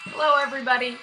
Hello, everybody.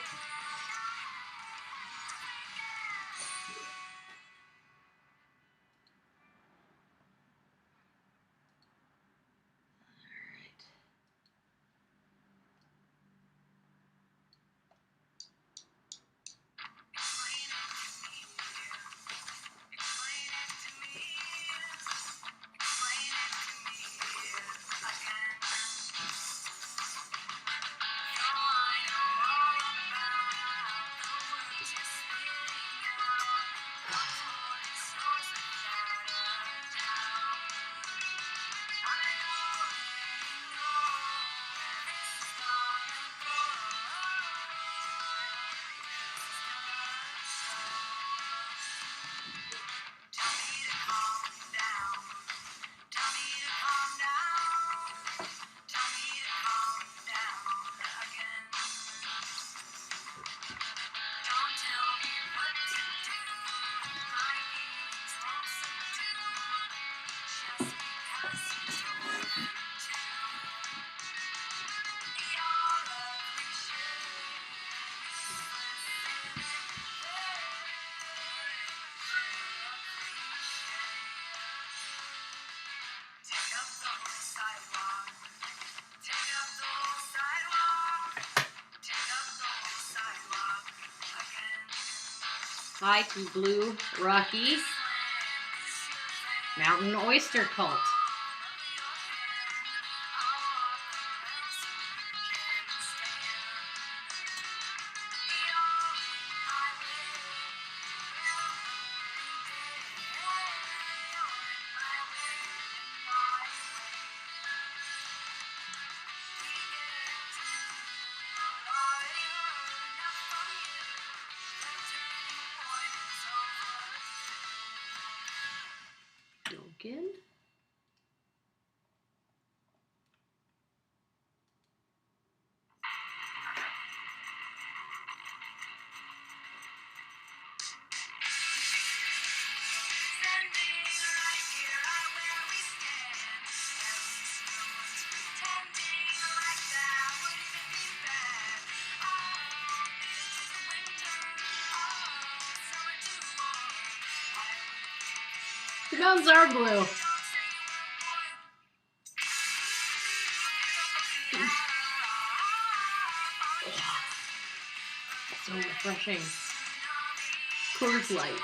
Hi to Blue Rockies Mountain Oyster Cult. Logan. The mountains are blue. So refreshing. Coors Light.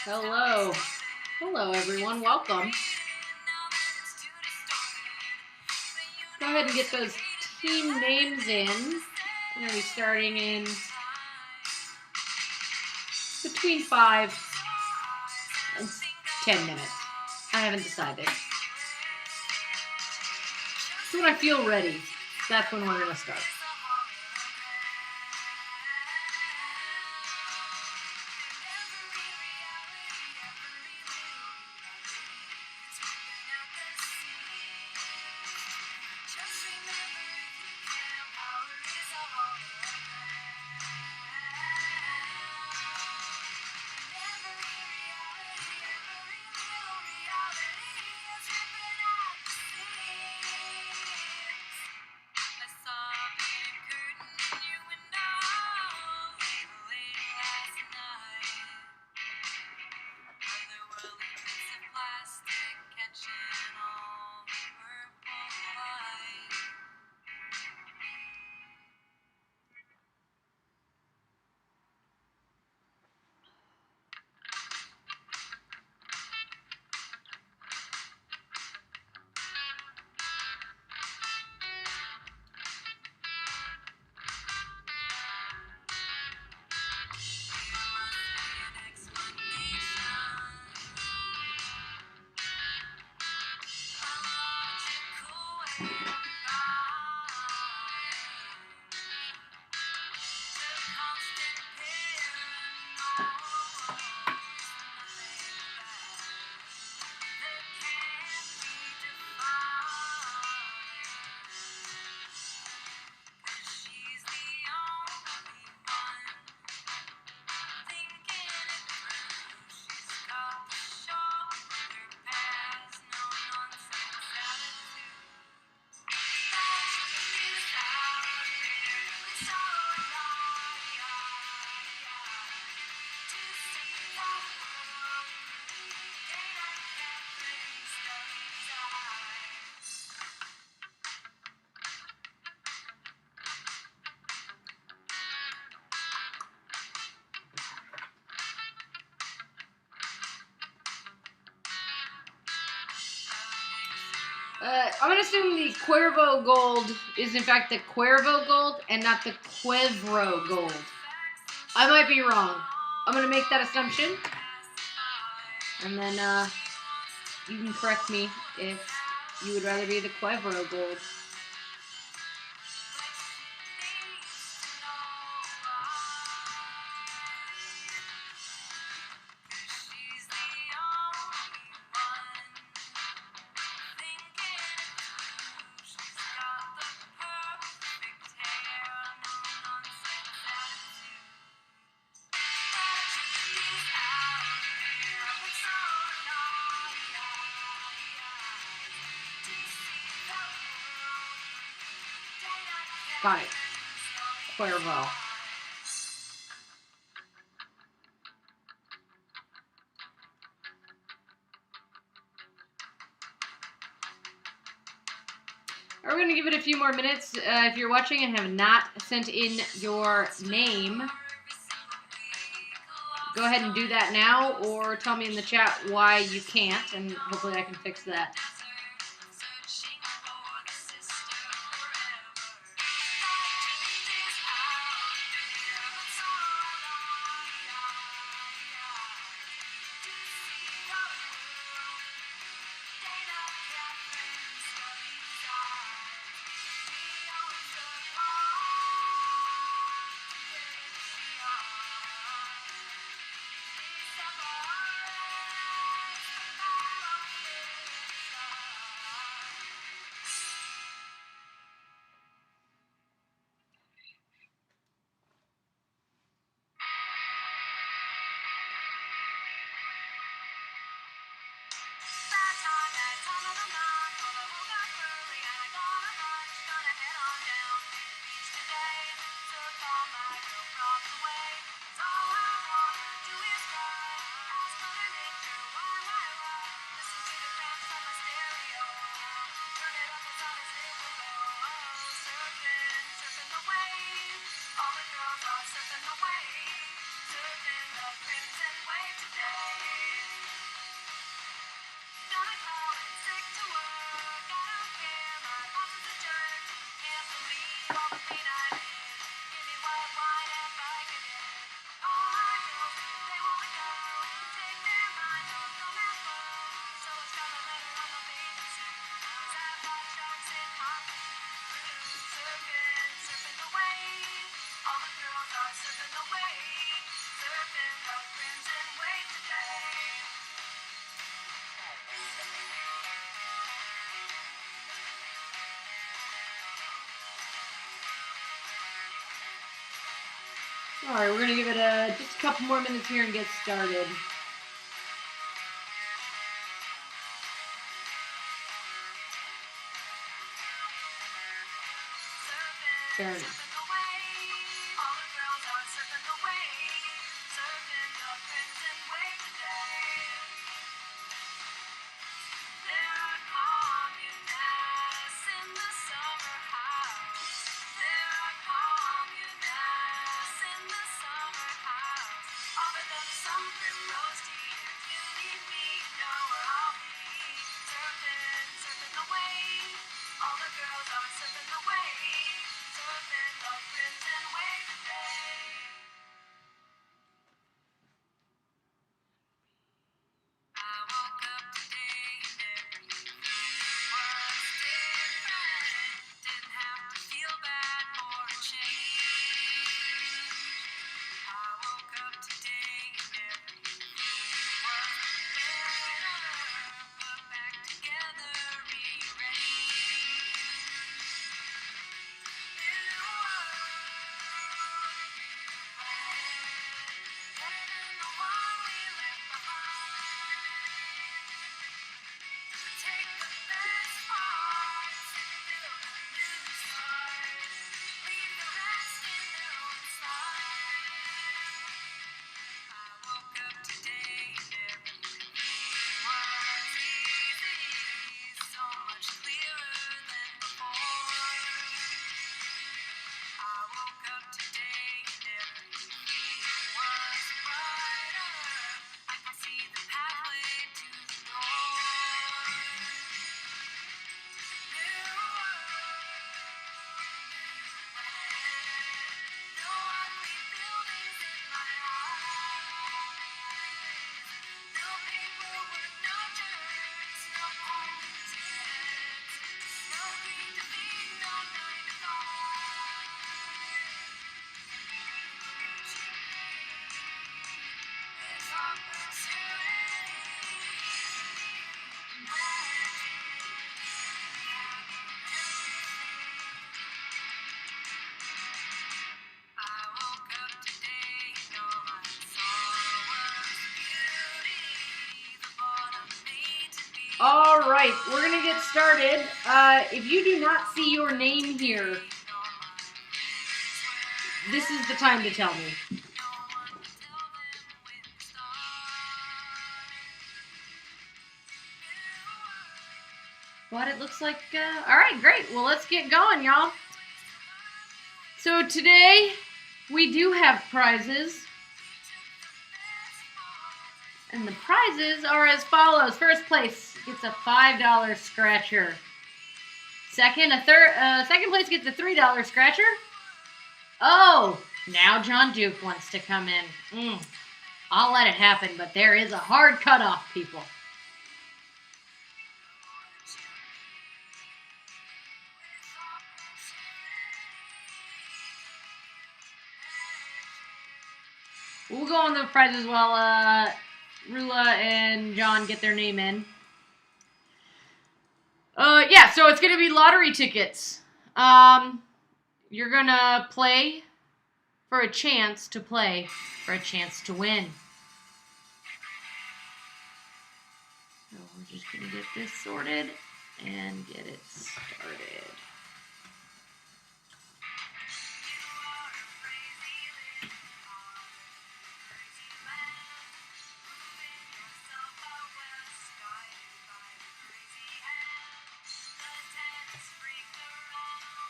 Hello. Hello, everyone. Welcome. Go ahead and get those team names in. We're going to be starting in between 5 and 10 minutes. I haven't decided. So when I feel ready, that's when we're going to start. I'm going to assume the Cuervo Gold is in fact the Cuervo Gold and not the Cuervo Gold. I might be wrong. I'm going to make that assumption. And then you can correct me if you would rather be the Cuervo Gold. Got it. Cuervo. We're going to give it a few more minutes. If you're watching and have not sent in your name, go ahead and do that now, or tell me in the chat why you can't, and hopefully I can fix that. All right, we're gonna give it just a couple more minutes here and get started. Fair enough. All right, we're going to get started. If you do not see your name here, this is the time to tell me. What it looks like. All right, great. Well, let's get going, y'all. So today, we do have prizes. And the prizes are as follows. First place gets a $5 scratcher. Second place gets a $3 scratcher. Oh, now John Duke wants to come in. I'll let it happen, but there is a hard cutoff, people. We'll go on the prizes while Rula and John get their name in. Yeah, so it's going to be lottery tickets. You're going to play for a chance to play for a chance to win. So we're just going to get this sorted and get it started.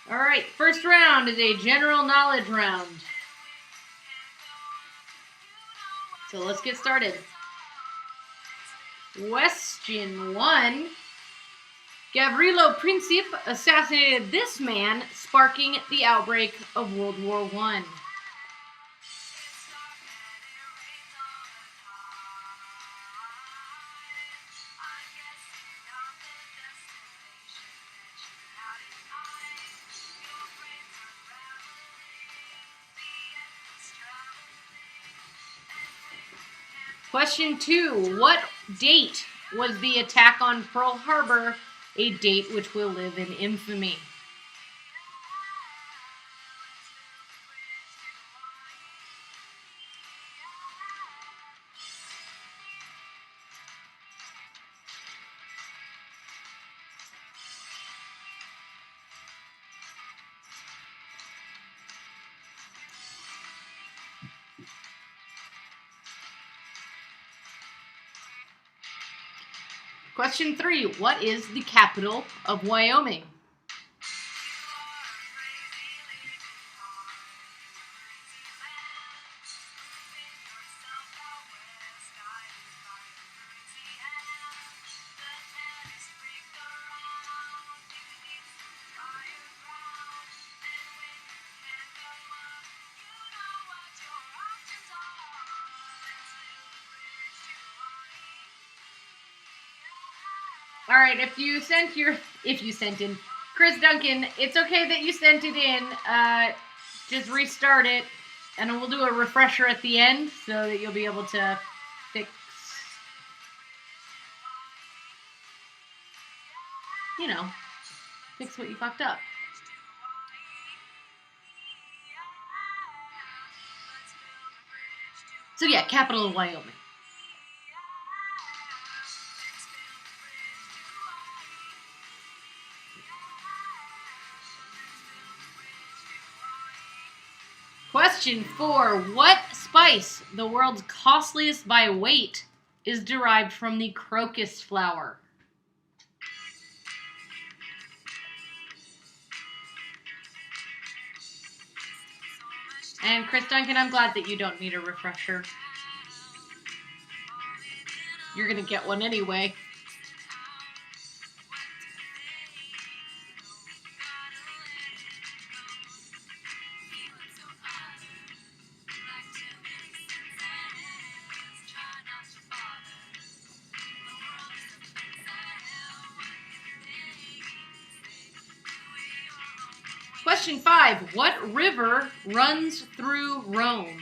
All right, first round is a general knowledge round. So let's get started. Question 1. Gavrilo Princip assassinated this man, sparking the outbreak of World War I. Question 2. What date was the attack on Pearl Harbor, a date which will live in infamy? Question 3. What is the capital of Wyoming? All right, if you sent in Chris Duncan, it's okay that you sent it in. Just restart it, and we'll do a refresher at the end so that you'll be able to fix, fix what you fucked up. So yeah, capital of Wyoming. Question 4. What spice, the world's costliest by weight, is derived from the crocus flower? And Chris Duncan, I'm glad that you don't need a refresher. You're going to get one anyway. Question 5. What river runs through Rome?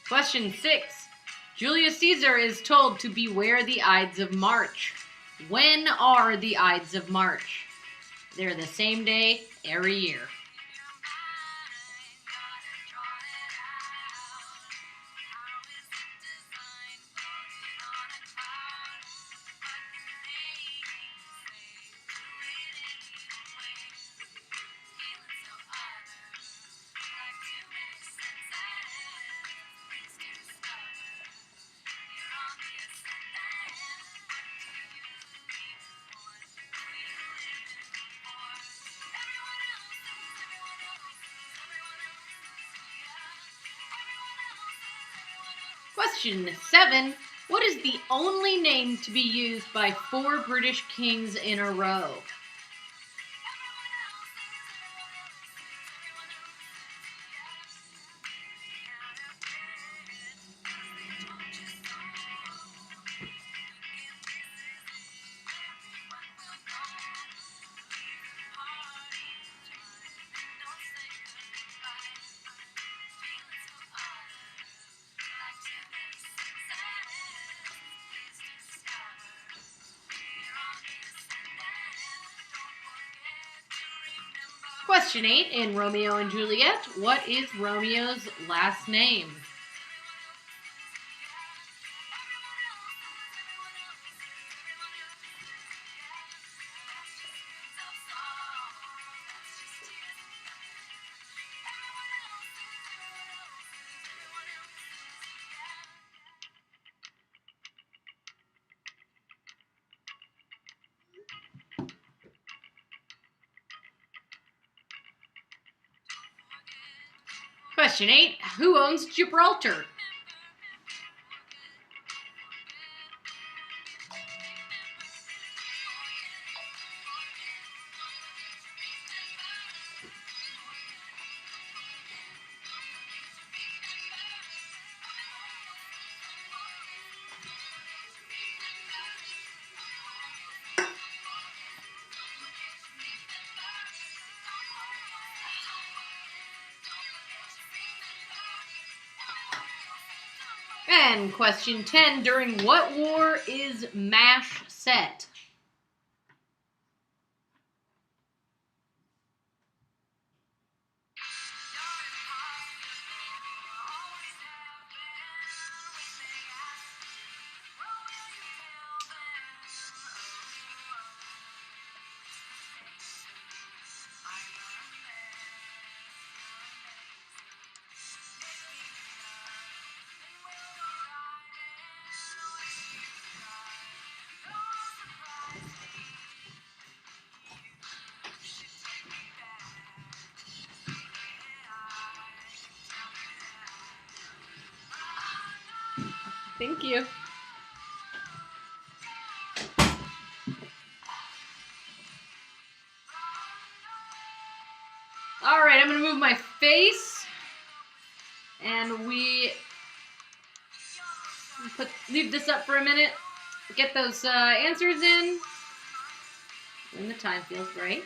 Question 6. Julius Caesar is told to beware the Ides of March. When are the Ides of March? They're the same day every year. Question 7. What is the only name to be used by 4 British kings in a row? Question 8. In Romeo and Juliet, what is Romeo's last name? Question 8. Who owns Gibraltar? And question 10, during what war is MASH set? Thank you. All right, I'm going to move my face. And we leave this up for a minute. Get those answers in when the time feels right.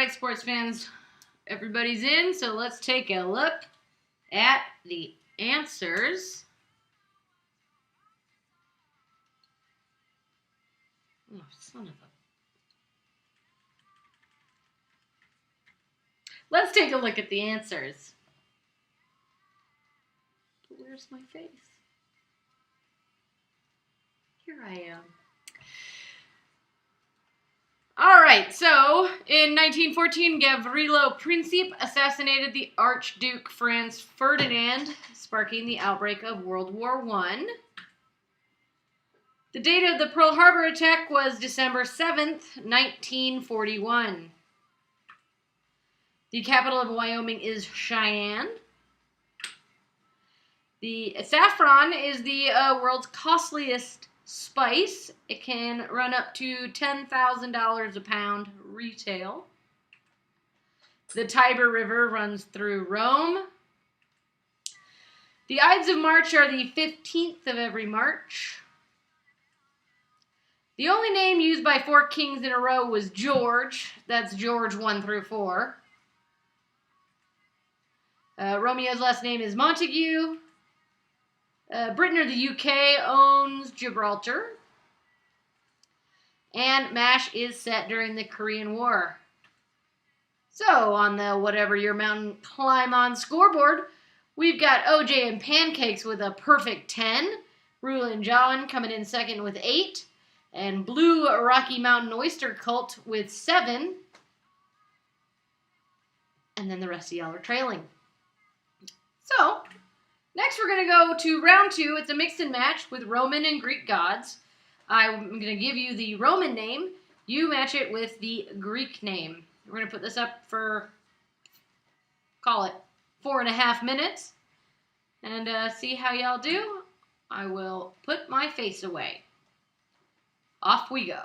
right, sports fans, everybody's in, so let's take a look at the answers. Oh, son of a... Let's take a look at the answers. But where's my face? Here I am. All right, so in 1914, Gavrilo Princip assassinated the Archduke Franz Ferdinand, sparking the outbreak of World War I. The date of the Pearl Harbor attack was December 7th, 1941. The capital of Wyoming is Cheyenne. The saffron is the world's costliest spice. It can run up to $10,000 a pound retail. The Tiber River runs through Rome. The Ides of March are the 15th of every March. The only name used by 4 kings in a row was George. That's George 1 through 4. Romeo's last name is Montague. Britain or the UK owns Gibraltar. And MASH is set during the Korean War. So, on the whatever your mountain climb on scoreboard, we've got OJ and Pancakes with a perfect 10. Rule and John coming in second with 8. And Blue Rocky Mountain Oyster Cult with 7. And then the rest of y'all are trailing. So, next we're going to go to round 2. It's a mix and match with Roman and Greek gods. I'm going to give you the Roman name. You match it with the Greek name. We're going to put this up for, call it, 4.5 minutes. And see how y'all do. I will put my face away. Off we go.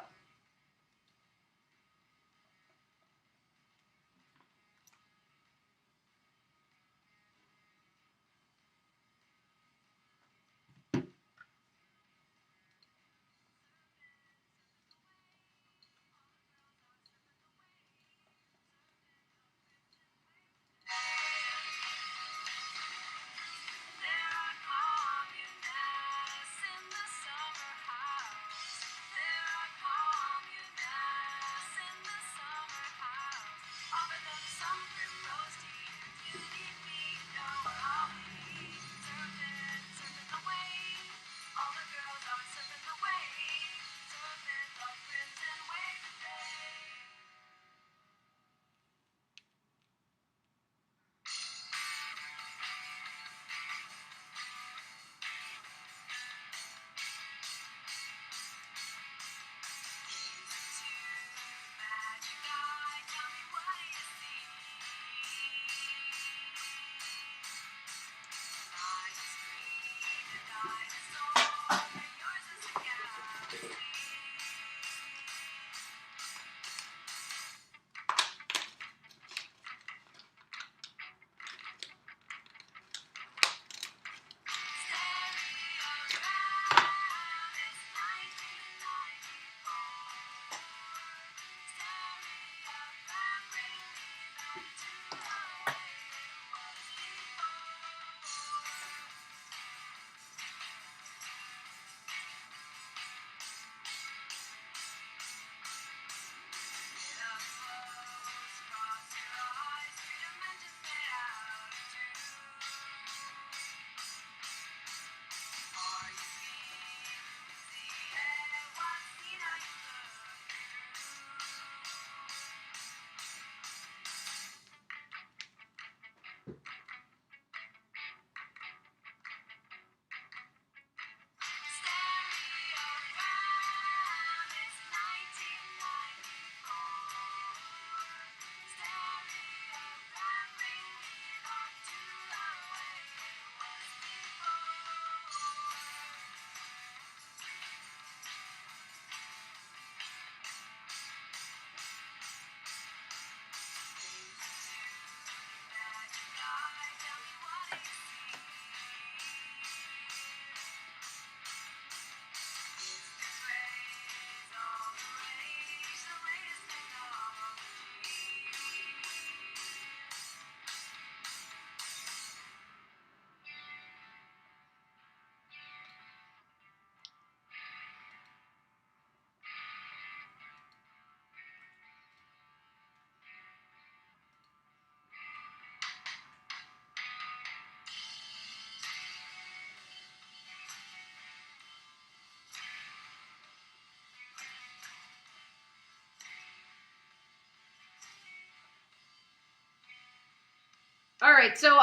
All right, so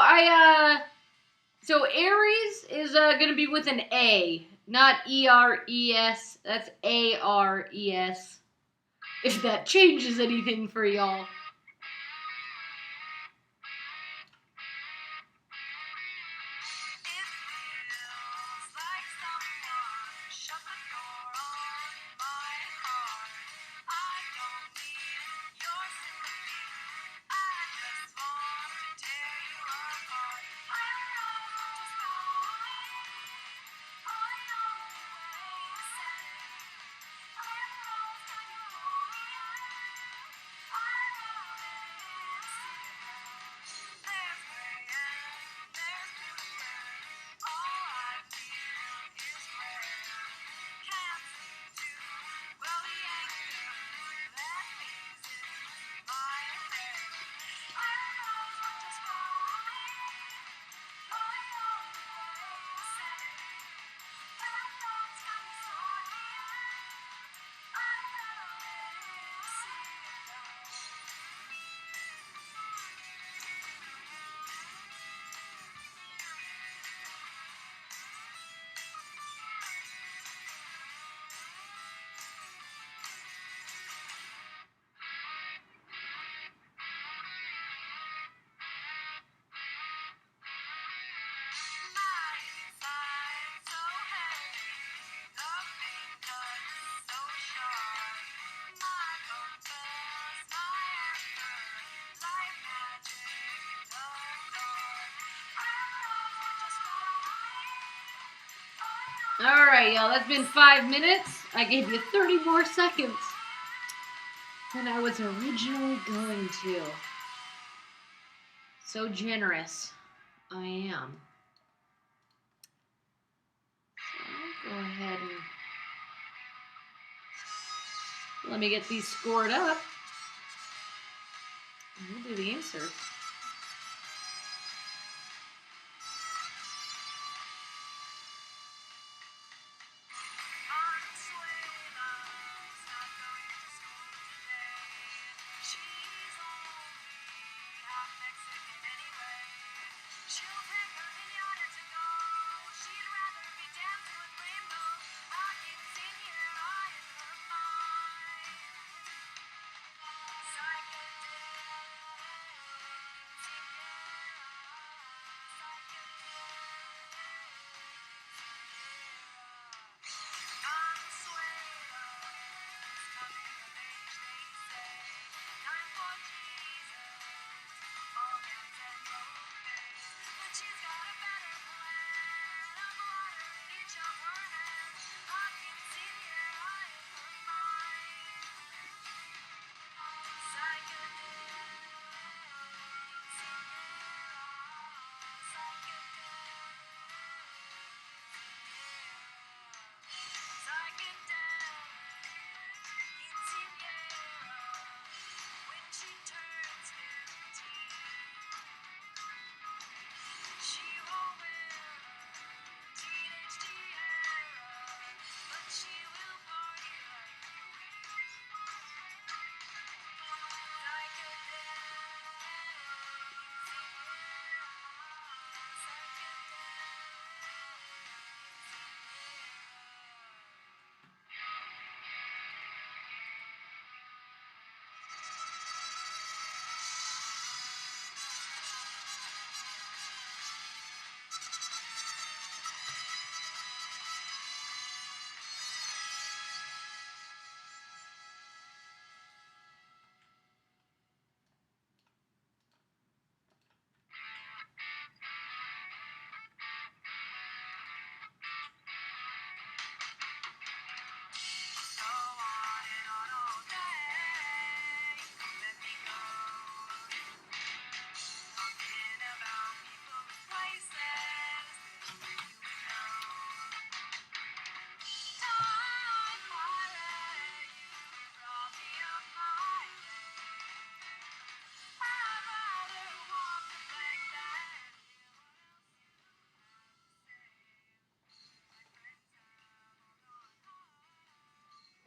so Aries is gonna be with an A, not E-R-E-S. That's A-R-E-S. If that changes anything for y'all. Alright, y'all, that's been 5 minutes. I gave you 30 more seconds than I was originally going to. So generous. I am. So I'll go ahead and let me get these scored up. And we'll do the answers.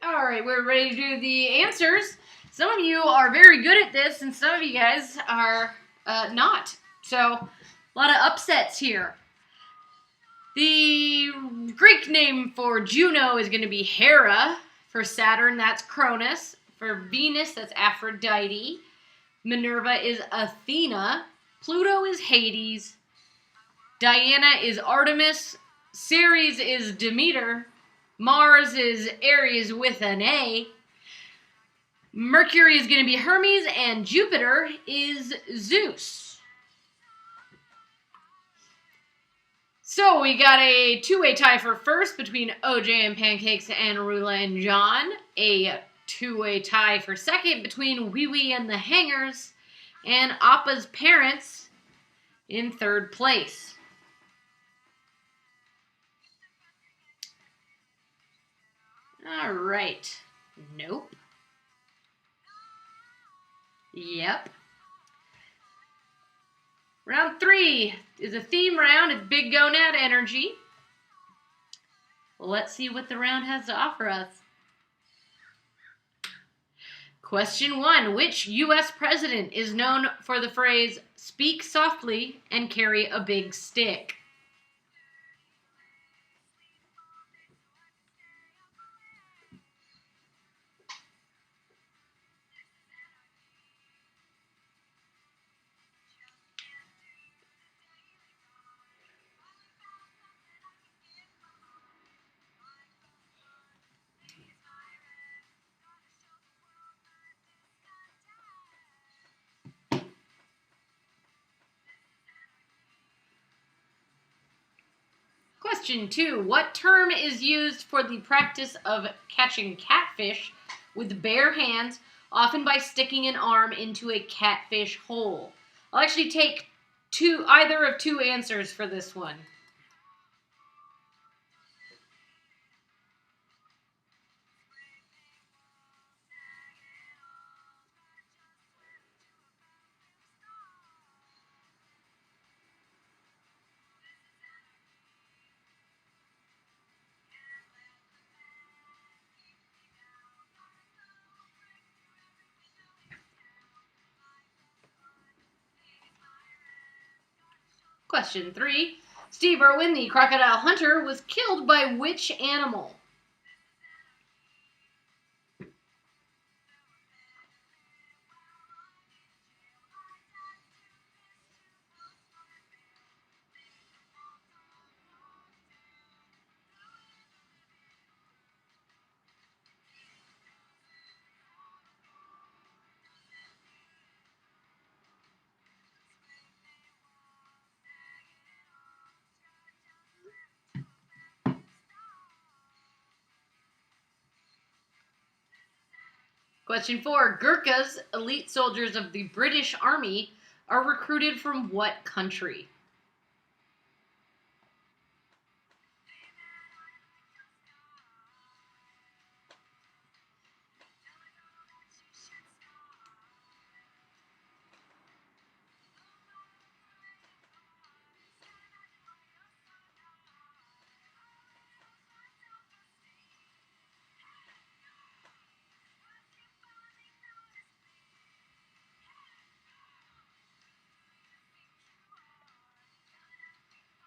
Alright, we're ready to do the answers. Some of you are very good at this, and some of you guys are not. So, a lot of upsets here. The Greek name for Juno is going to be Hera. For Saturn, that's Cronus. For Venus, that's Aphrodite. Minerva is Athena. Pluto is Hades. Diana is Artemis. Ceres is Demeter. Mars is Aries with an A. Mercury is going to be Hermes, and Jupiter is Zeus. So we got a two-way tie for first between OJ and Pancakes and Rula and John. A two-way tie for second between Wee Wee and the Hangers. And Appa's parents in third place. All right. Nope. Yep. Round 3 is a theme round. It's Big Gonad Energy. Let's see what the round has to offer us. Question 1. Which U.S. president is known for the phrase, speak softly and carry a big stick? Question 2. What term is used for the practice of catching catfish with bare hands, often by sticking an arm into a catfish hole? I'll actually take either of two answers for this one. Question 3. Steve Irwin, the crocodile hunter, was killed by which animal? Question 4. Gurkhas, elite soldiers of the British Army, are recruited from what country?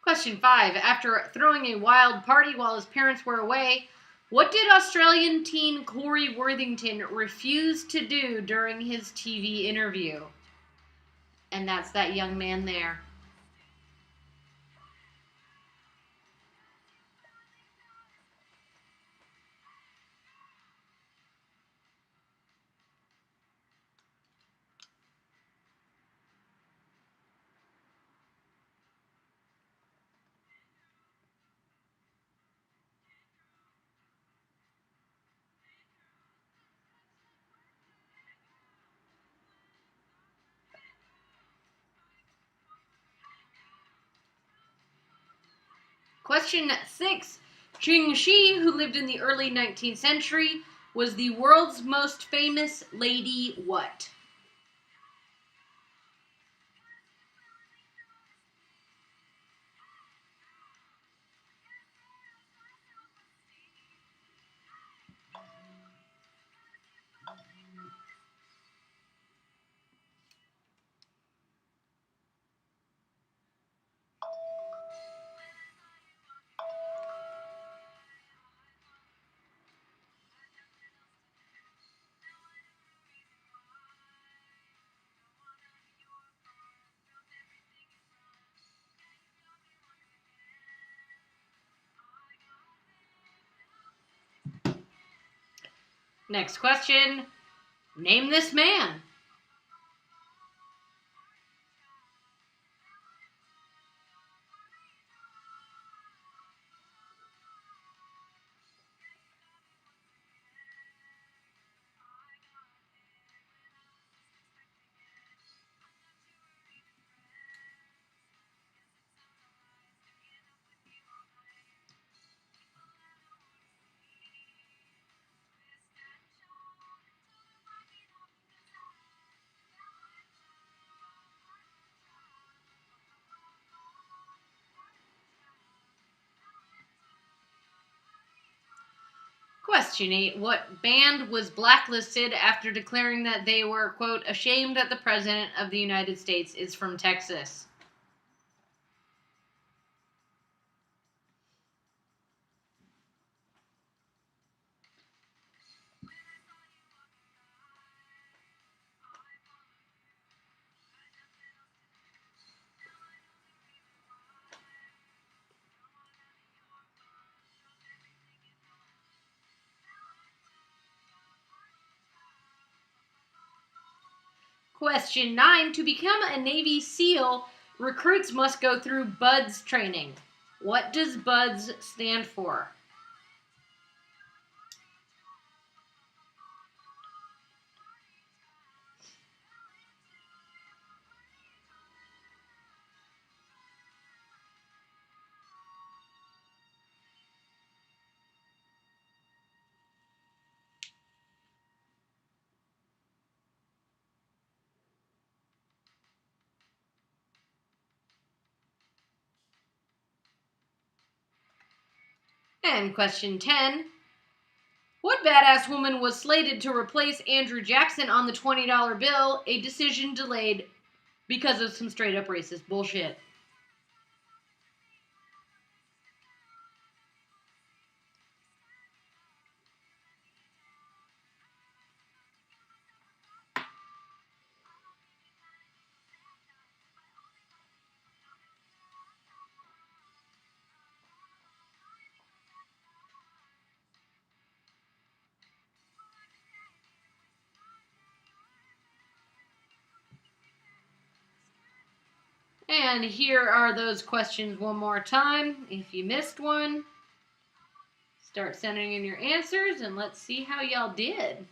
Question 5. After throwing a wild party while his parents were away, what did Australian teen Corey Worthington refuse to do during his TV interview? And that's that young man there. Question 6. Qing Shi, who lived in the early 19th century, was the world's most famous lady what? Next question. Name this man. Question 8. What band was blacklisted after declaring that they were, quote, ashamed that the President of the United States is from Texas? Question 9. To become a Navy SEAL, recruits must go through BUDS training. What does BUDS stand for? And question 10. What badass woman was slated to replace Andrew Jackson on the $20 bill, a decision delayed because of some straight up racist bullshit? And here are those questions one more time. If you missed one, start sending in your answers and let's see how y'all did.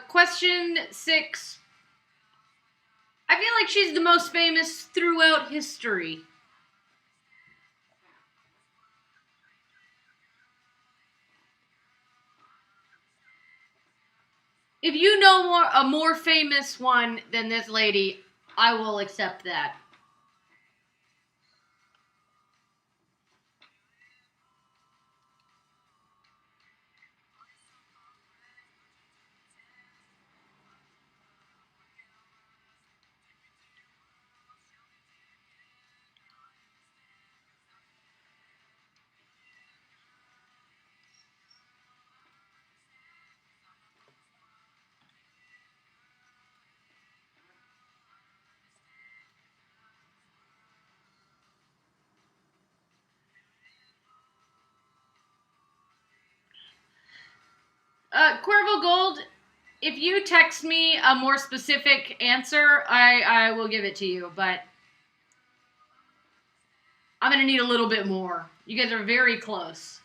Question 6. I feel like she's the most famous throughout history. If you know a more famous one than this lady, I will accept that. Cuervo Gold, if you text me a more specific answer, I will give it to you, but I'm going to need a little bit more. You guys are very close.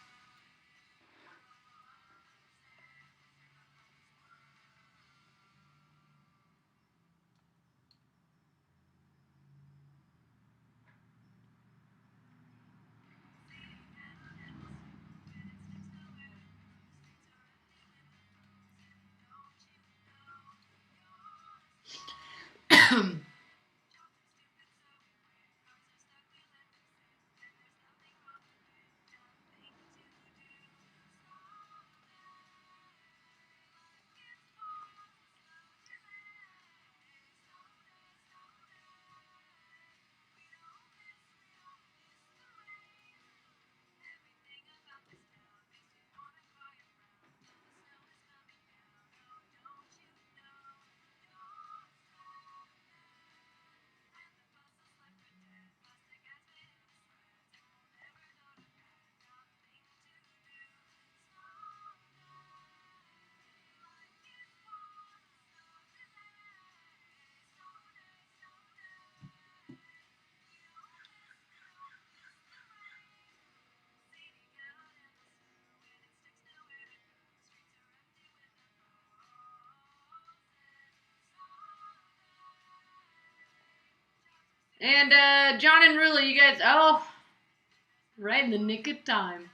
And John and Rula, you guys, right in the nick of time.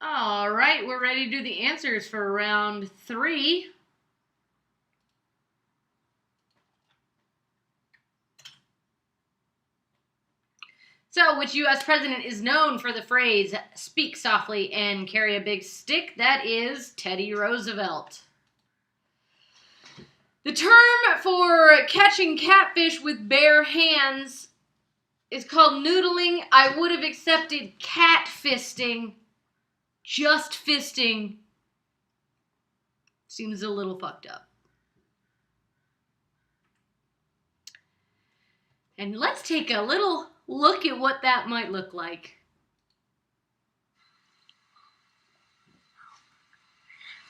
All right, we're ready to do the answers for round 3. So, which U.S. president is known for the phrase, speak softly and carry a big stick? That is Teddy Roosevelt. The term for catching catfish with bare hands is called noodling. I would have accepted cat fisting. Just fisting seems a little fucked up. And let's take a little look at what that might look like.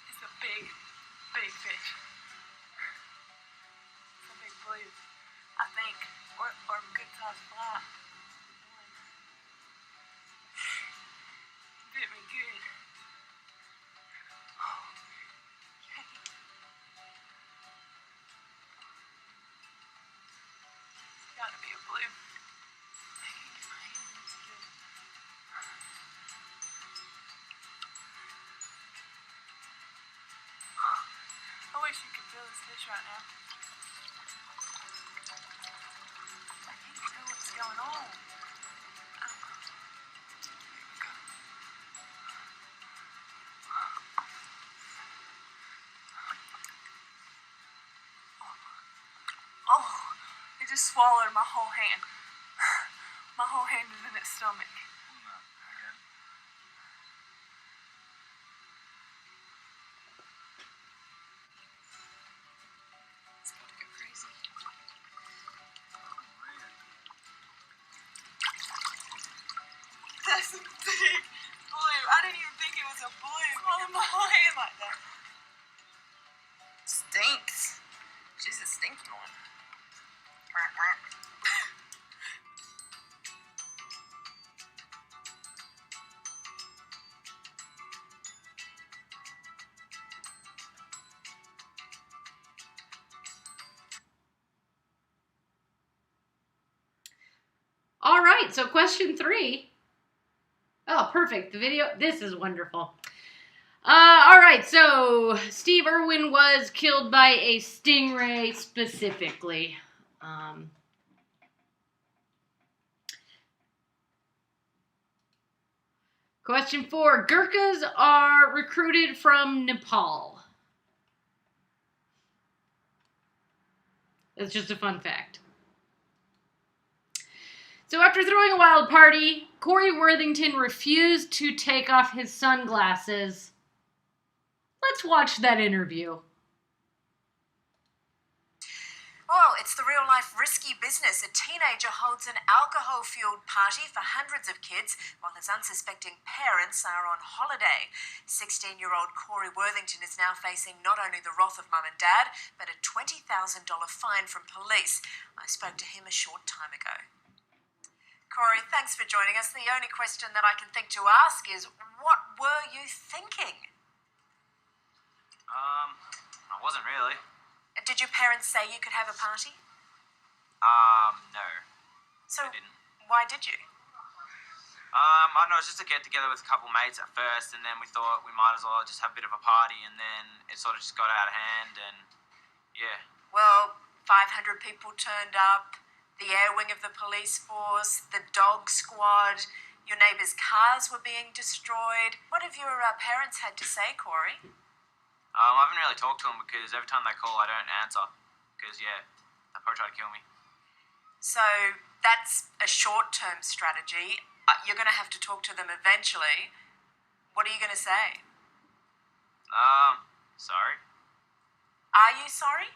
It's a big, big fish. It's a big blue, I think, or a good sized fly. Bit me good. fish right now. I can't tell what's going on. Oh, it just swallowed my whole hand. My whole hand is in its stomach. It's about to go crazy. That's a big blue. I didn't even think it was a blue. Swallowed my whole hand like that. Stinks. She's a stinky one. All right, so question 3. Oh, perfect. The video. This is wonderful. All right, so Steve Irwin was killed by a stingray specifically. Question 4. Gurkhas are recruited from Nepal. It's just a fun fact. So after throwing a wild party, Corey Worthington refused to take off his sunglasses. Let's watch that interview. Well, it's the real-life risky business. A teenager holds an alcohol-fueled party for hundreds of kids while his unsuspecting parents are on holiday. 16-year-old Corey Worthington is now facing not only the wrath of mum and dad, but a $20,000 fine from police. I spoke to him a short time ago. Corey, thanks for joining us. The only question that I can think to ask is, what were you thinking? I wasn't really. Did your parents say you could have a party? No. So, They didn't. why did you? I don't know, it was just a get together with a couple mates at first, and then we thought we might as well just have a bit of a party, and then it sort of just got out of hand, and yeah. Well, 500 people turned up, the air wing of the police force, the dog squad, your neighbours' cars were being destroyed. What have your parents had to say, Corey? I haven't really talked to them because every time they call, I don't answer. Because, yeah, they'll probably try to kill me. So, that's a short-term strategy. You're going to have to talk to them eventually. What are you going to say? Sorry. Are you sorry?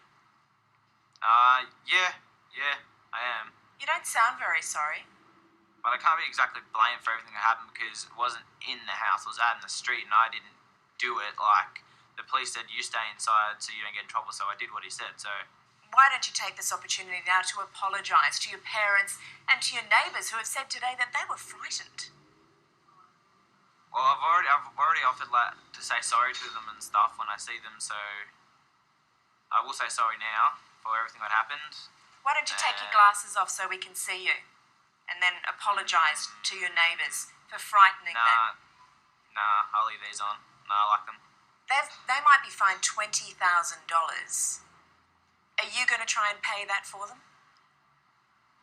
Yeah, I am. You don't sound very sorry. But I can't be exactly blamed for everything that happened because it wasn't in the house, it was out in the street, and I didn't do it. Like, the police said, you stay inside so you don't get in trouble, so I did what he said, so... Why don't you take this opportunity now to apologise to your parents and to your neighbours who have said today that they were frightened? Well, I've already offered to say sorry to them and stuff when I see them, so I will say sorry now for everything that happened. Why don't you take your glasses off so we can see you? And then apologise to your neighbours for frightening them. Nah, I'll leave these on. Nah, I like them. They might be fined $20,000. Are you going to try and pay that for them?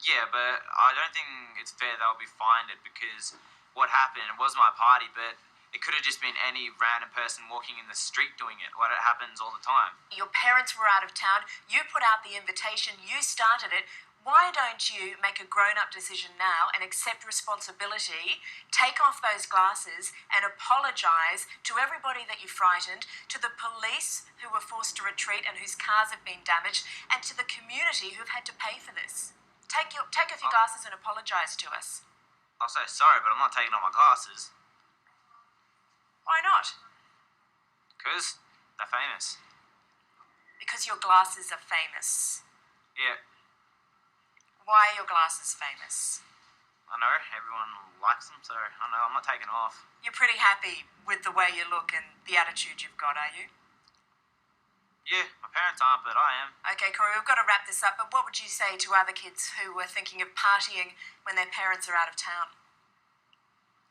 Yeah, but I don't think it's fair they'll be fined it because what happened, it was my party, but it could have just been any random person walking in the street doing it. What happens all the time. Your parents were out of town. You put out the invitation. You started it. Why don't you make a grown-up decision now and accept responsibility, take off those glasses and apologise to everybody that you frightened, to the police who were forced to retreat and whose cars have been damaged, and to the community who've had to pay for this. Take off your glasses and apologise to us. I'll say sorry, but I'm not taking off my glasses. Why not? Because they're famous. Because your glasses are famous. Yeah. Why are your glasses famous? I know, everyone likes them, so I know, I'm not taking off. You're pretty happy with the way you look and the attitude you've got, are you? Yeah, my parents aren't, but I am. Okay, Corey, we've got to wrap this up, but what would you say to other kids who were thinking of partying when their parents are out of town?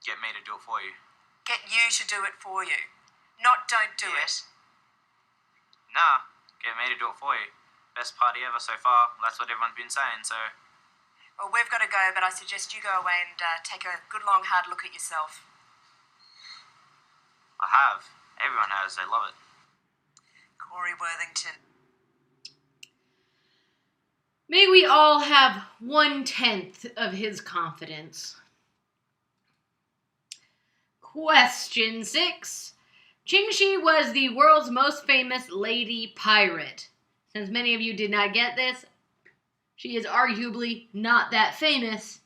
Get me to do it for you. Get you to do it for you. Not don't do it. Nah, get me to do it for you. Best party ever so far. That's what everyone's been saying, so... Well, we've got to go, but I suggest you go away and take a good long hard look at yourself. I have. Everyone has. They love it. Corey Worthington. May we all have 1/10 of his confidence. Question 6. Qingxi was the world's most famous lady pirate. Since many of you did not get this, she is arguably not that famous,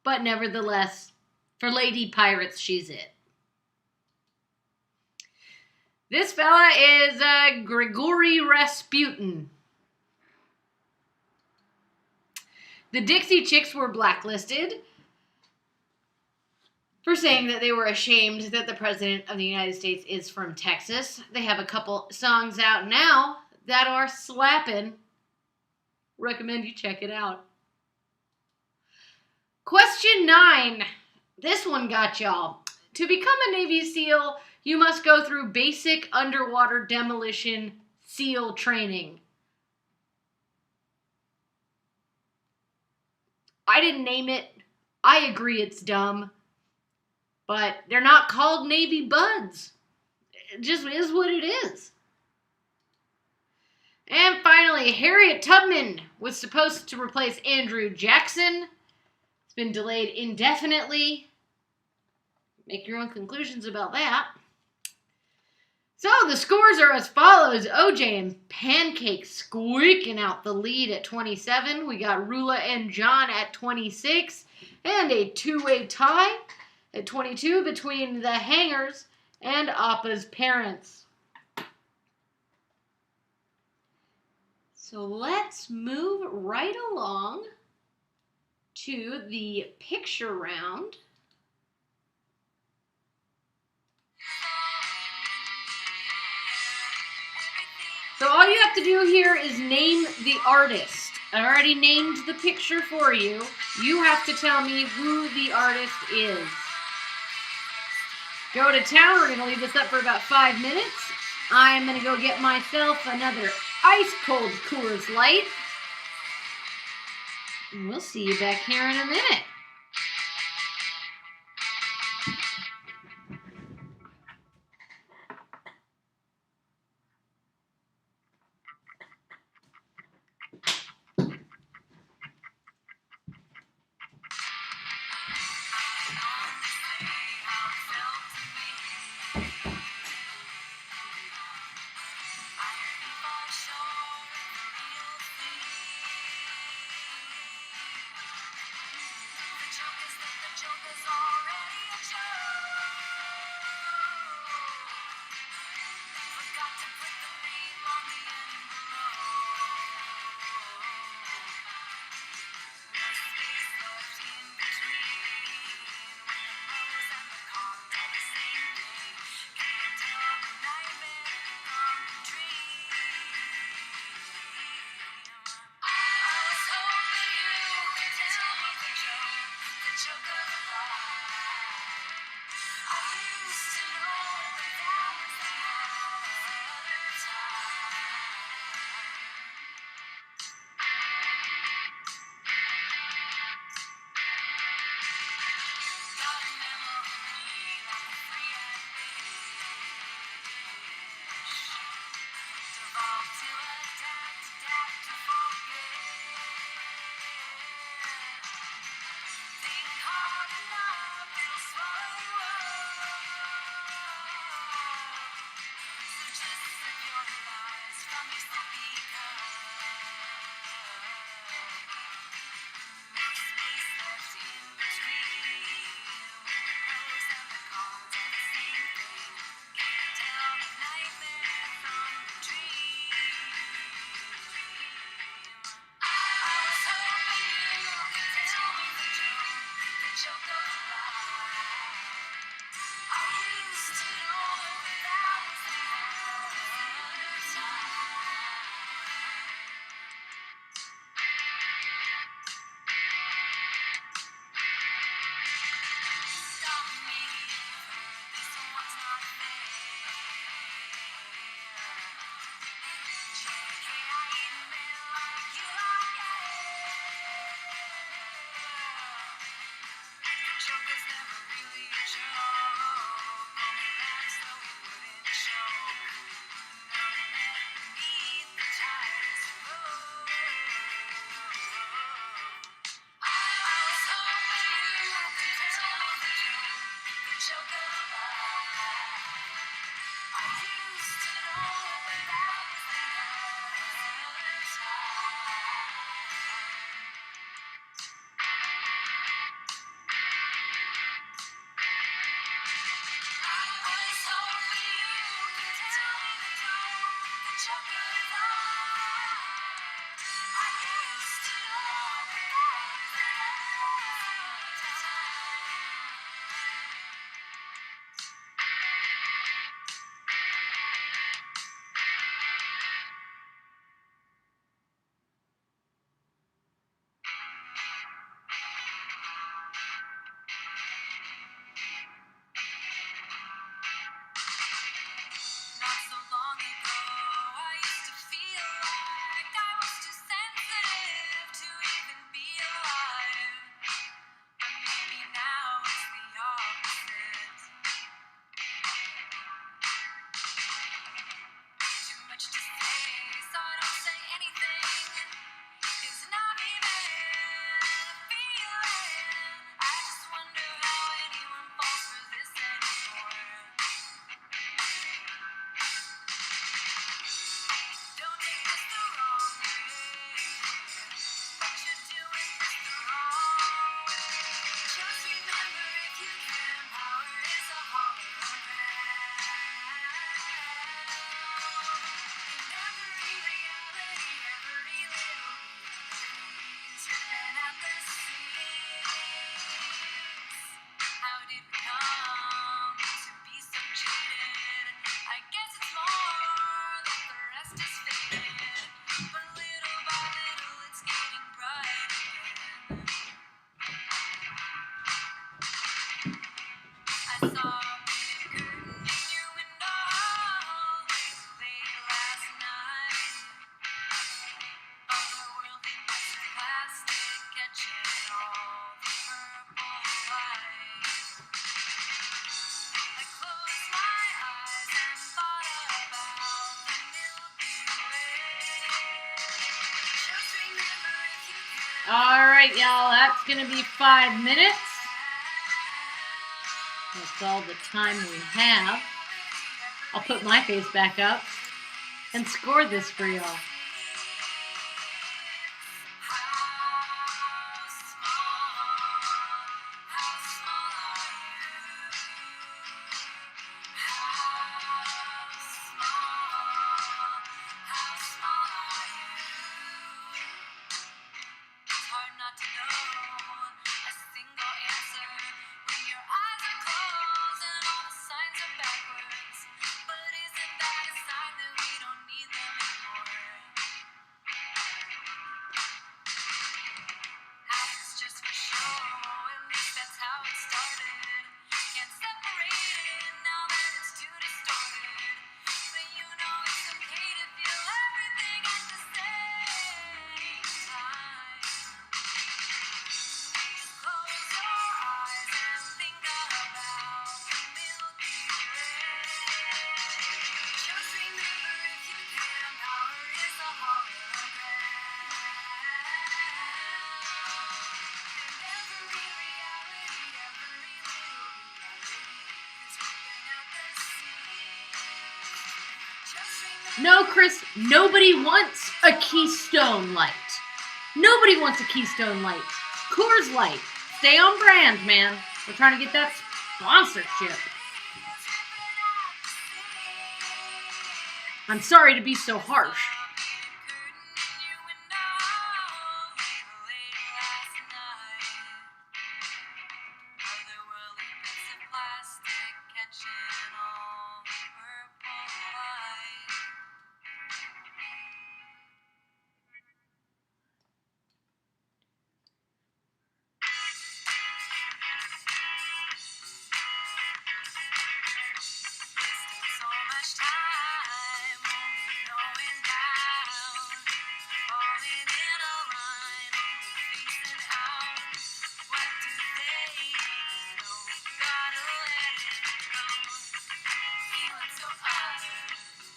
but nevertheless, for lady pirates, she's it. This fella is Grigory Rasputin. The Dixie Chicks were blacklisted for saying that they were ashamed that the President of the United States is from Texas. They have a couple songs out now that are slapping. Recommend you check it out. Question 9. This one got y'all. To become a Navy SEAL, you must go through basic underwater demolition SEAL training. I didn't name it. I agree it's dumb. But they're not called Navy Buds. It just is what it is. And finally, Harriet Tubman was supposed to replace Andrew Jackson. It's been delayed indefinitely. Make your own conclusions about that. So the scores are as follows. OJ and Pancake squeaking out the lead at 27. We got Rula and John at 26. And a two-way tie at 22 between the Hangers and Appa's parents. So let's move right along to the picture round. So all you have to do here is name the artist. I already named the picture for you. You have to tell me who the artist is. Go to town. We're going to leave this up for about 5 minutes. I'm going to go get myself another ice-cold Coors Light. And we'll see you back here in a minute. Not so long ago, I used to feel like I was too sensitive to even be alive. But maybe now it's the opposite. Too much to say, so I don't say anything. It's not even a feeling. I just wonder how anyone falls for this anymore. Don't take this the wrong way. What you're doing is the wrong way. Just remember, if you can, power is a hologram. And every reality, every little reality is written at the seams. How did we come to be so jaded? I guess it's more that the rest is faded. But little by little, it's getting bright again. I saw a big curtain in your window late last night. Otherworldly bits of plastic catching all the purple light. I closed my eyes and thought about the Milky Way. Just remember, if you can. All right, y'all, that's going to be 5 minutes. That's all the time we have. I'll put my face back up and score this for y'all. It's hard not to know a single answer when your eyes are closed and all the signs are backwards. But isn't that a sign that we don't need them anymore? Half is just for show, at least that's how it started. Can't separate it now that it's too distorted. But you know it's okay to feel everything at the same time. Just close your eyes and think about the Milky Way. Just remember, if you can, power is a hologram. And every reality, every little reality is written at the seams. Just remember. No, Chris, nobody wants a Keystone Light. Nobody wants a Keystone Light. Coors Light. Stay on brand, man. We're trying to get that sponsorship. I'm sorry to be so harsh. So much time only knowing down, falling in a line, only facing out. What do they even know? Gotta let it go. Feeling so odd,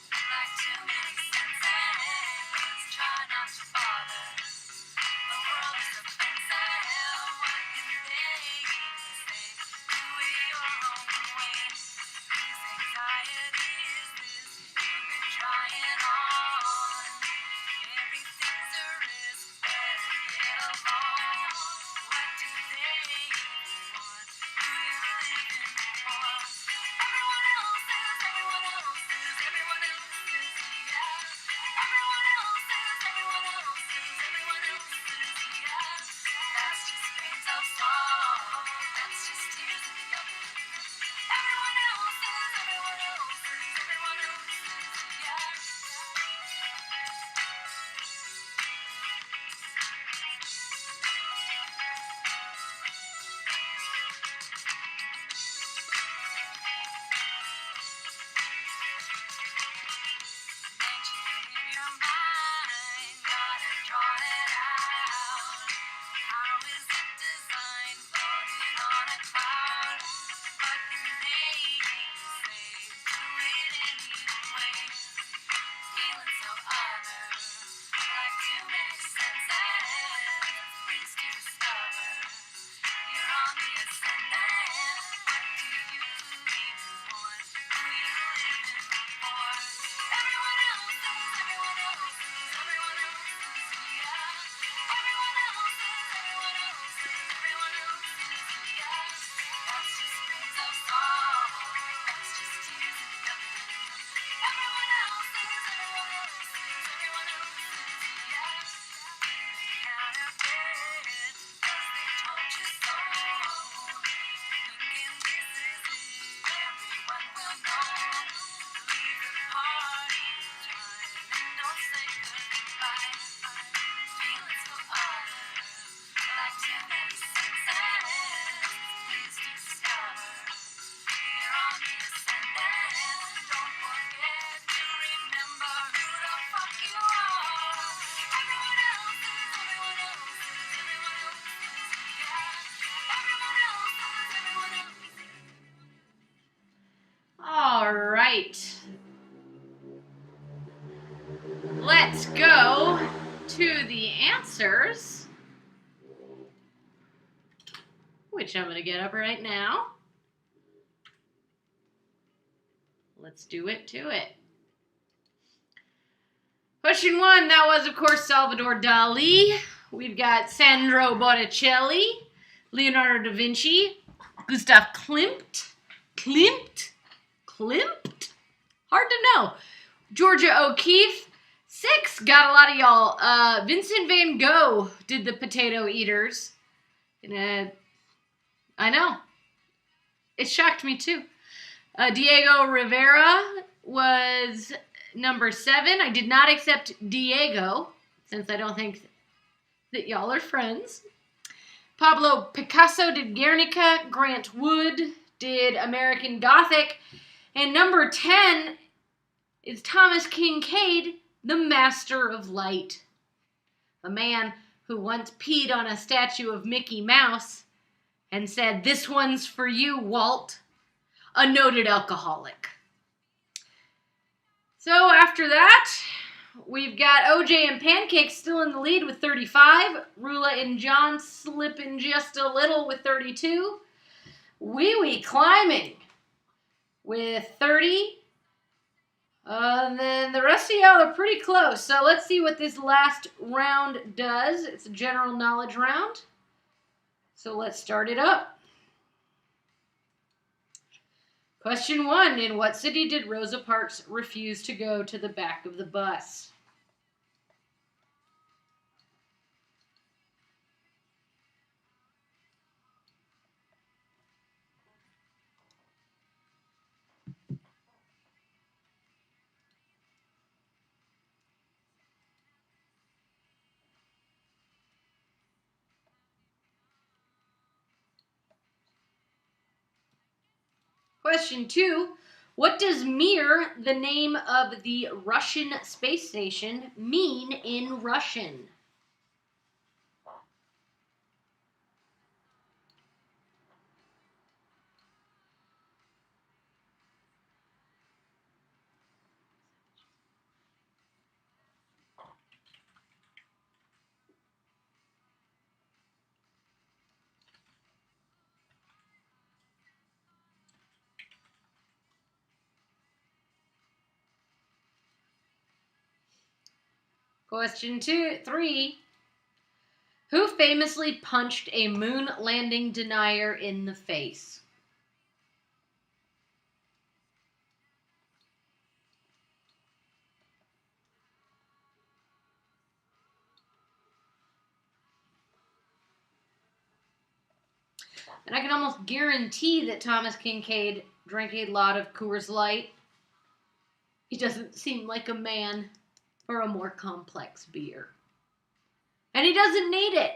like too many senses. Try not to bother. The world is offensive. What can they even say? Do it your own way. These anxieties, this let's go to the answers, which I'm going to get up right now. Let's do it to it. Question 1, that was, of course, Salvador Dali. We've got Sandro Botticelli, Leonardo da Vinci, Gustav Klimt, hard to know, Georgia O'Keeffe. 6, got a lot of y'all. Vincent van Gogh did the Potato Eaters. I know. It shocked me too. Diego Rivera was number 7. I did not accept Diego, since I don't think that y'all are friends. Pablo Picasso did Guernica. Grant Wood did American Gothic. And number 10 is Thomas Kinkade, the Master of Light. A man who once peed on a statue of Mickey Mouse and said, "This one's for you, Walt." A noted alcoholic. So after that, we've got OJ and Pancake still in the lead with 35. Rula and John slipping just a little with 32. Wee Wee climbing with 30. And then the rest of y'all are pretty close. So let's see what this last round does. It's a general knowledge round. So let's start it up. Question 1. In what city did Rosa Parks refuse to go to the back of the bus? Question 2. What does Mir, the name of the Russian space station, mean in Russian? Question 3. Who famously punched a moon landing denier in the face? And I can almost guarantee that Thomas Kinkade drank a lot of Coors Light. He doesn't seem like a man for a more complex beer. And he doesn't need it.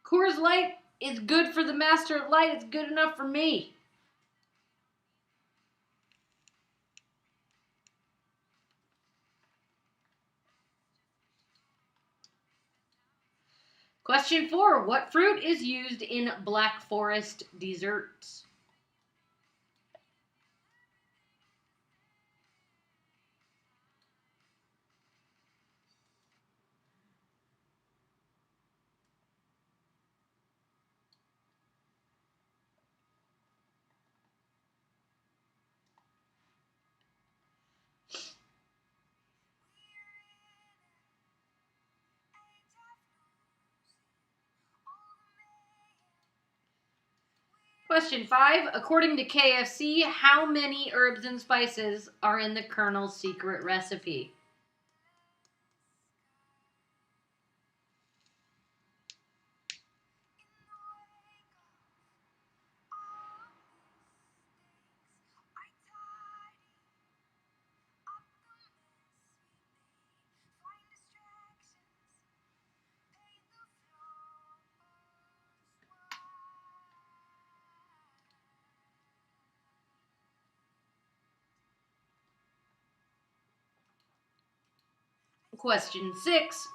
Coors Light is good for the Master of Light. It's good enough for me. Question 4. What fruit is used in Black Forest desserts? Question 5. According to KFC, how many herbs and spices are in the Colonel's secret recipe? Question 6.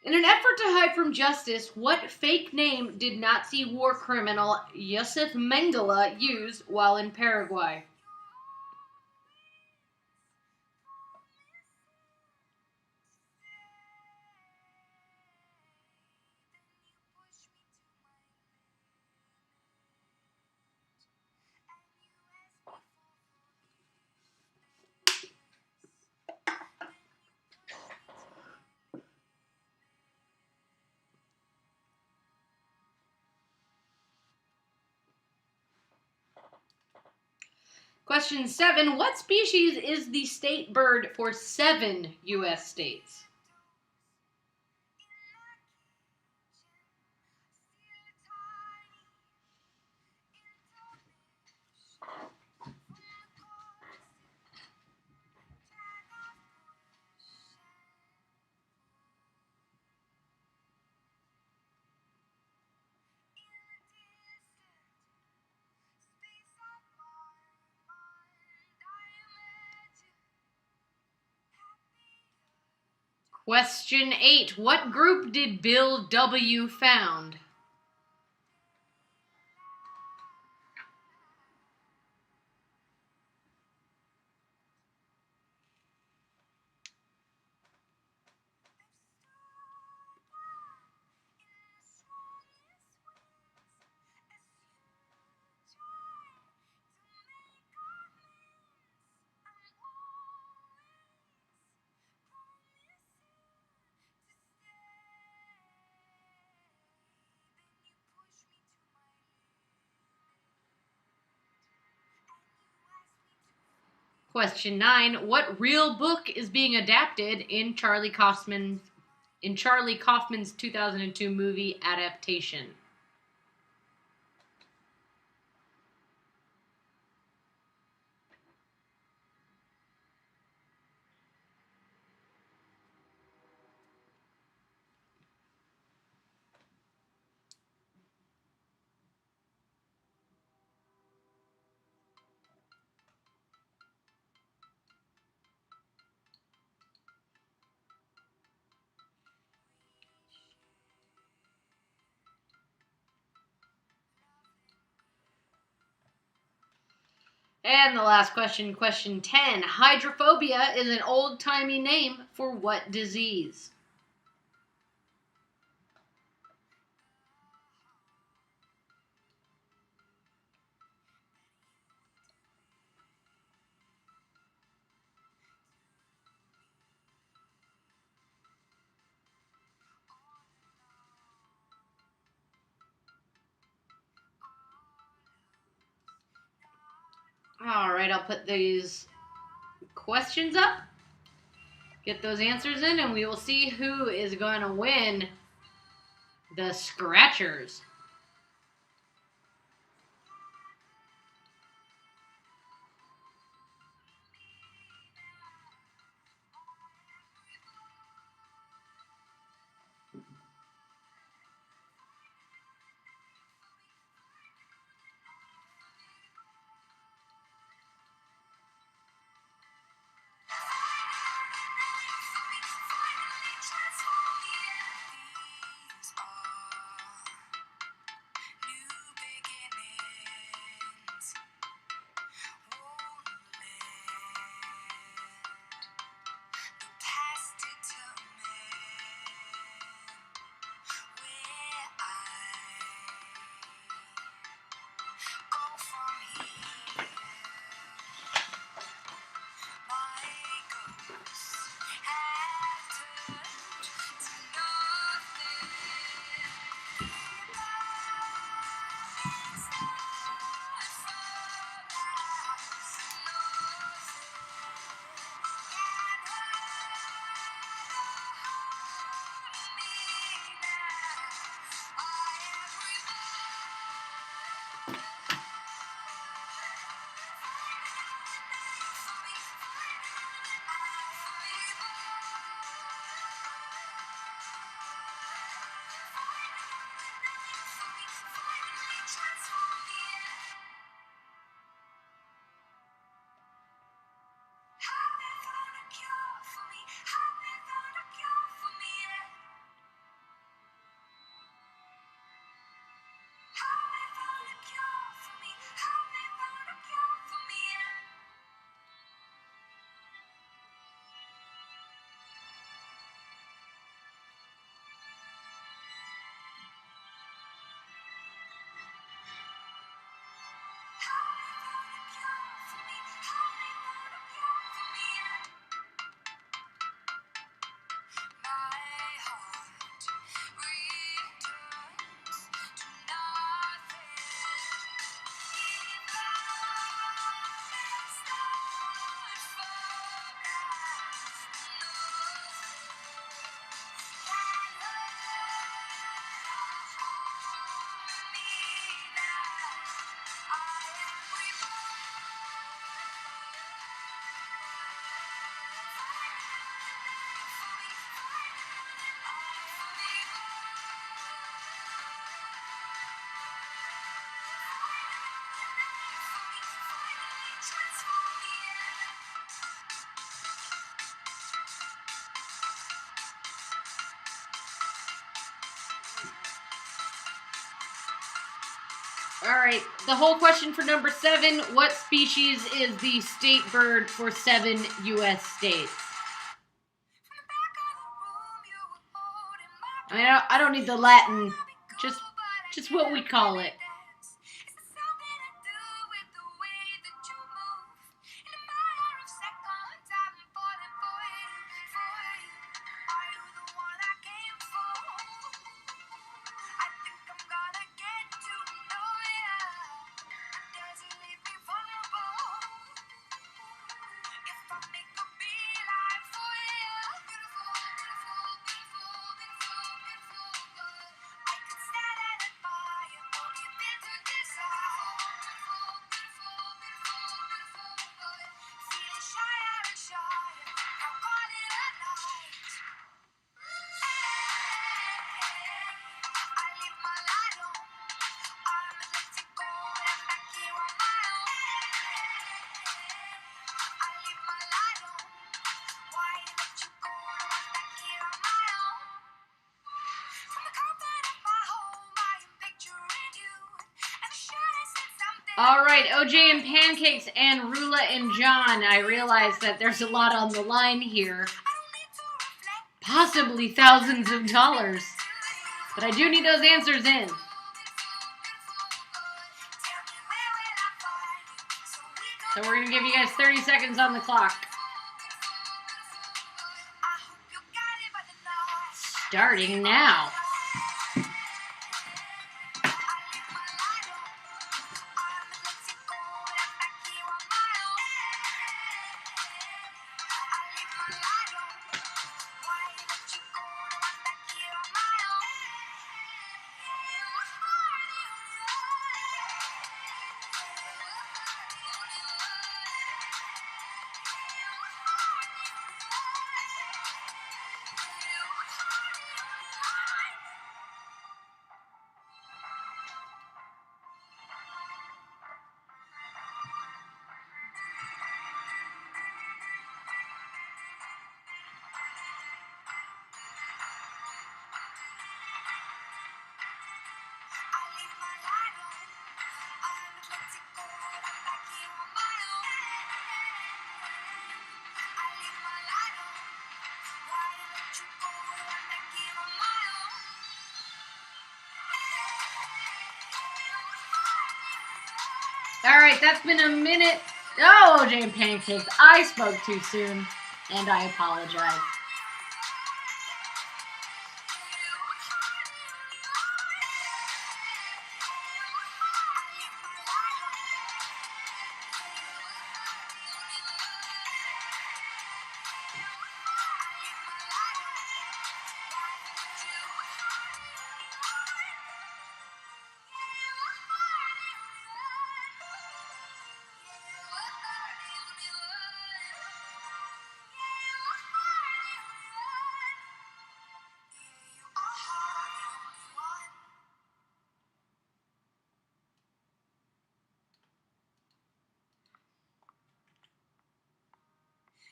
In an effort to hide from justice, what fake name did Nazi war criminal Josef Mengele use while in Paraguay? Question 7. What species is the state bird for 7 U.S. states? Question 8. What group did Bill W. found? Question 9. What real book is being adapted in Charlie Kaufman's 2002 movie adaptation? And the last question, question 10. Hydrophobia is an old-timey name for what disease? All right, I'll put these questions up, get those answers in, and we will see who is going to win the Scratchers. Alright, the whole question for number 7. What species is the state bird for 7 U.S. states? I don't need the Latin. Just what we call it. All right, OJ and Pancakes and Rula and John. I realize that there's a lot on the line here. Possibly thousands of dollars. But I do need those answers in. So we're going to give you guys 30 seconds on the clock. Starting now. All right, that's been a minute. Oh, OJ and Pancakes, I spoke too soon, and I apologize.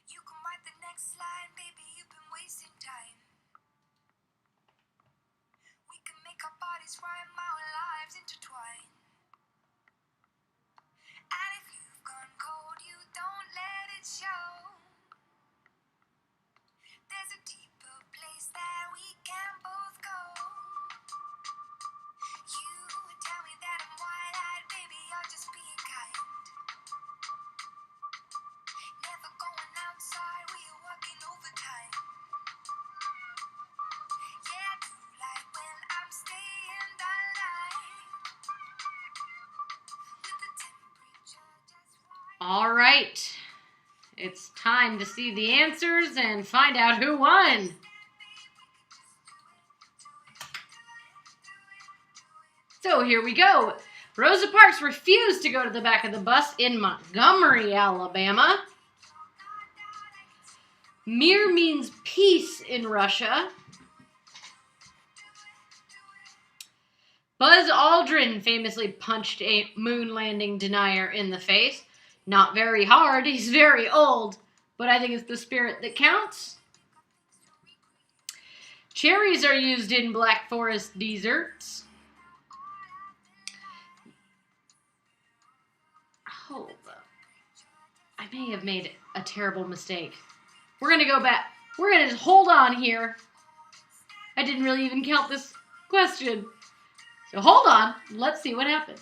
You can write the next line, baby, you've been wasting time. We can make our bodies rhyme, our lives intertwine. And if you've gone cold, you don't let it show. There's a deeper place that we can both go. You tell me that I'm wide-eyed, baby, you're just being kind. Never going outside, we are working overtime. Yeah, I do like when I'm staying the line. With the temperature just right. All right, it's time to see the answers and find out who won. So here we go. Rosa Parks refused to go to the back of the bus in Montgomery, Alabama. Mir means peace in Russia. Buzz Aldrin famously punched a moon landing denier in the face. Not very hard, he's very old, but I think it's the spirit that counts. Cherries are used in Black Forest desserts. Hold up. I may have made a terrible mistake. We're gonna go back. We're gonna just hold on here. I didn't really even count this question. So hold on. Let's see what happened.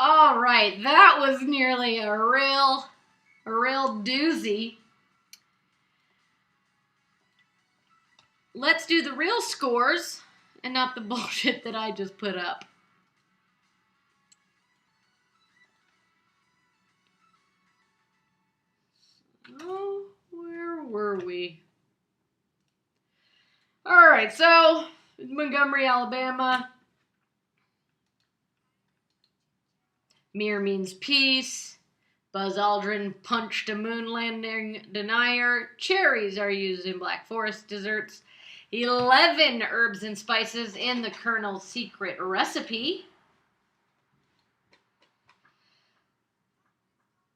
All right, that was nearly a real doozy. Let's do the real scores and not the bullshit that I just put up. Oh, where were we? All right, so Montgomery, Alabama. Mir means peace. Buzz Aldrin punched a moon landing denier. Cherries are used in Black Forest desserts. 11 herbs and spices in the Colonel's secret recipe.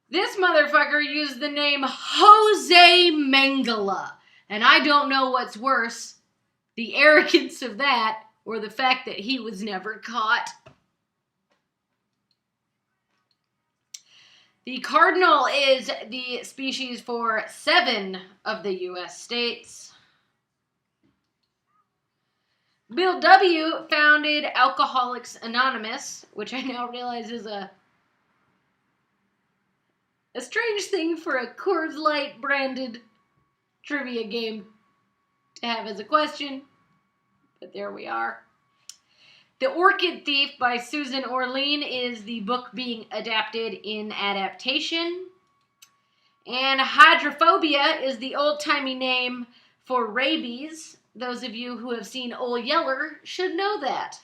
This motherfucker used the name Jose Mengele. And I don't know what's worse, the arrogance of that or the fact that he was never caught. The cardinal is the species for 7 of the U.S. states. Bill W. founded Alcoholics Anonymous, which I now realize is a strange thing for a Coors Light branded trivia game to have as a question, but there we are. The Orchid Thief by Susan Orlean is the book being adapted in adaptation. And hydrophobia is the old-timey name for rabies. Those of you who have seen Old Yeller should know that.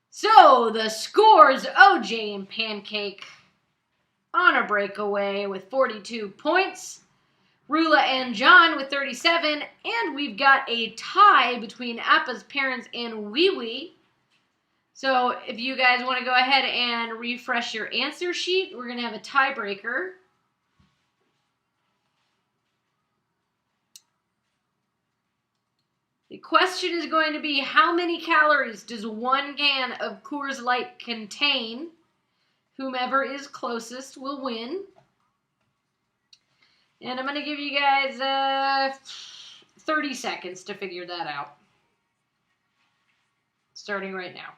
So, the scores, OJ and Pancake on a breakaway with 42 points. Rula and John with 37, and we've got a tie between Appa's parents and Wee Wee. So if you guys want to go ahead and refresh your answer sheet, we're going to have a tiebreaker. The question is going to be, how many calories does 1 can of Coors Light contain? Whomever is closest will win. And I'm going to give you guys 30 seconds to figure that out. Starting right now.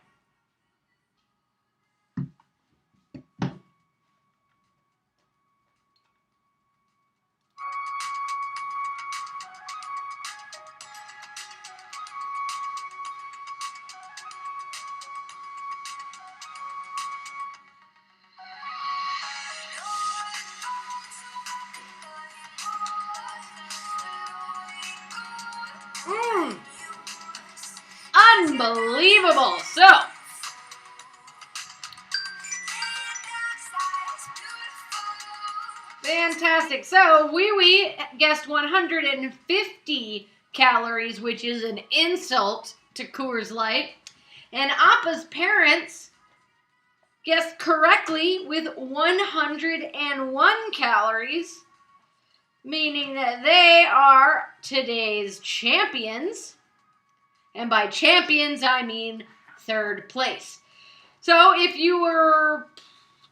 Unbelievable. So, fantastic. So, Wee Wee guessed 150 calories, which is an insult to Coors Light. And Appa's parents guessed correctly with 101 calories, meaning that they are today's champions. And by champions, I mean 3rd place. So if you were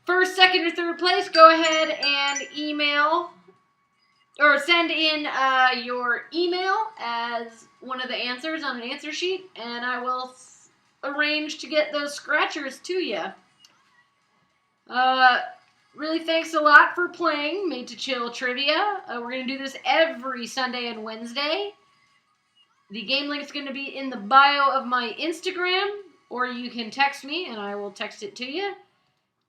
1st, 2nd, or 3rd place, go ahead and email or send in your email as one of the answers on an answer sheet, and I will arrange to get those scratchers to you. Really thanks a lot for playing Made to Chill Trivia. We're going to do this every Sunday and Wednesday. The game link is going to be in the bio of my Instagram, or you can text me and I will text it to you.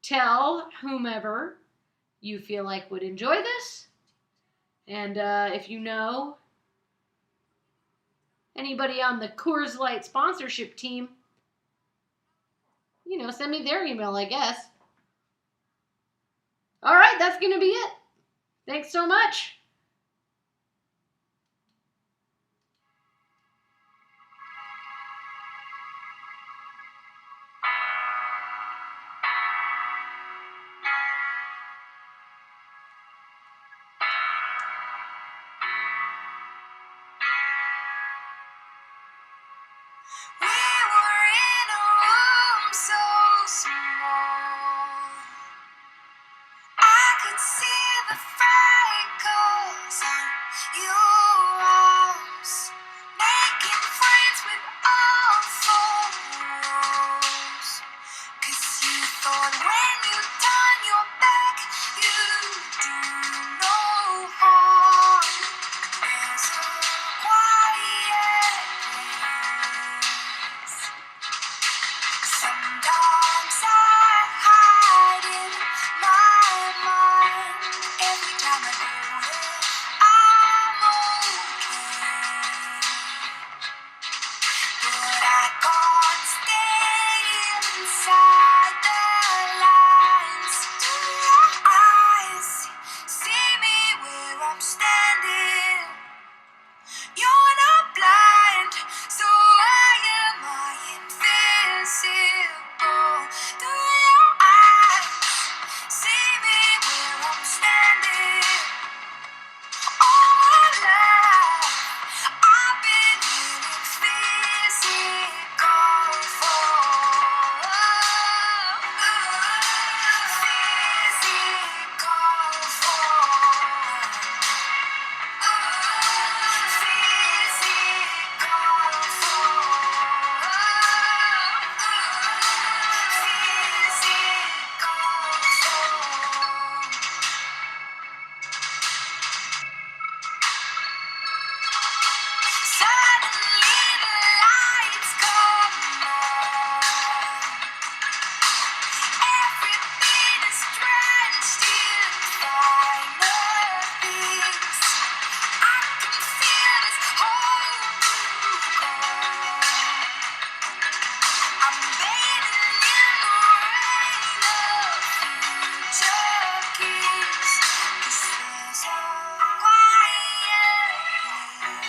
Tell whomever you feel like would enjoy this. And if you know anybody on the Coors Light sponsorship team, send me their email, I guess. All right, that's going to be it. Thanks so much. We